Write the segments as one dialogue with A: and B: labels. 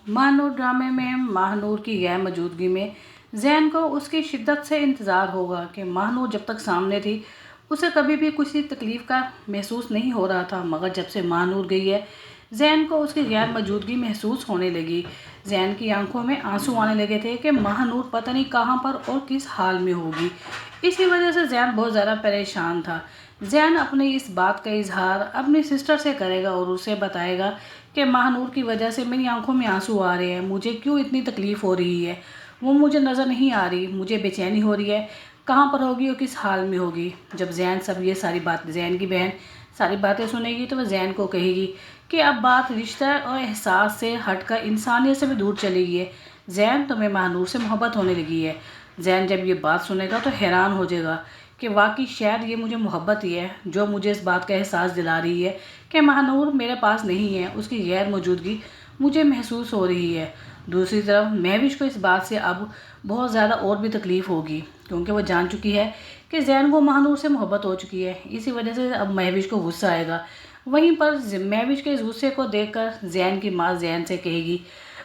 A: ماہنور ڈرامے میں ماہنور کی غیر موجودگی میں زین کو اس کی شدت سے انتظار ہوگا کہ ماہنور جب تک سامنے تھی اسے کبھی بھی کسی تکلیف کا محسوس نہیں ہو رہا تھا، مگر جب سے ماہنور گئی ہے زین کو اس کی غیر موجودگی محسوس ہونے لگی۔ زین کی آنکھوں میں آنسو آنے لگے تھے کہ ماہنور پتہ نہیں کہاں پر اور کس حال میں ہوگی۔ اسی وجہ سے زین بہت زیادہ پریشان تھا۔ زین اپنی اس بات کا اظہار اپنی سسٹر سے کرے گا اور اسے بتائے گا کہ ماہنور کی وجہ سے میری آنکھوں میں آنسو آ رہے ہیں، مجھے کیوں اتنی تکلیف ہو رہی ہے، وہ مجھے نظر نہیں آ رہی، مجھے بے چینی ہو رہی ہے، کہاں پر ہوگی اور کس حال میں ہوگی۔ جب یہ ساری بات زین کی بہن ساری باتیں سنے گی تو وہ زین کو کہے گی کہ اب بات رشتہ اور احساس سے ہٹ کر انسانیت سے بھی دور چلی گئی ہے، زین تمہیں ماہنور سے محبت ہونے لگی ہے۔ زین جب یہ بات سنے گا تو حیران ہو جائے گا کہ واقعی شاید یہ مجھے محبت ہی ہے جو مجھے اس بات کا احساس دلا رہی ہے کہ ماہنور میرے پاس نہیں ہے، اس کی غیر موجودگی مجھے محسوس ہو رہی ہے۔ دوسری طرف مہوش کو اس بات سے اب بہت زیادہ اور بھی تکلیف ہوگی کیونکہ وہ جان چکی ہے کہ زین کو ماہنور سے محبت ہو چکی ہے، اسی وجہ سے اب مہوش کو غصہ آئے گا۔ وہیں پر مہوش کے اس غصے کو دیکھ کر زین کی ماں زین سے کہے گی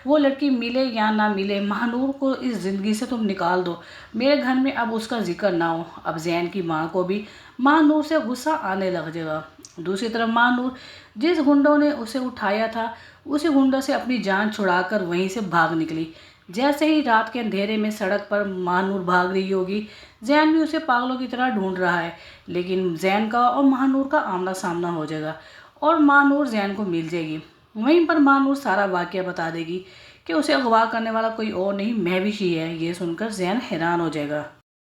A: وہ لڑکی ملے یا نہ ملے ماہنور کو اس زندگی سے تم نکال دو، میرے گھر میں اب اس کا ذکر نہ ہو۔ اب زین کی ماں کو بھی ماہنور سے غصہ آنے لگ جائے گا۔ دوسری طرف ماہنور جس گنڈوں نے اسے اٹھایا تھا اسی گنڈوں سے اپنی جان چھڑا کر وہیں سے بھاگ نکلی۔ جیسے ہی رات کے اندھیرے میں سڑک پر ماہنور بھاگ رہی ہوگی زین بھی اسے پاگلوں کی طرح ڈھونڈ رہا ہے، لیکن زین کا اور ماہنور کا آمنا سامنا ہو جائے گا اور ماہنور زین کو مل جائے گی۔ وہیں پر ماہنور سارا واقعہ بتا دے گی کہ اسے اغوا کرنے والا کوئی اور نہیں مہوش ہی ہے۔ یہ سن کر زین حیران ہو جائے گا۔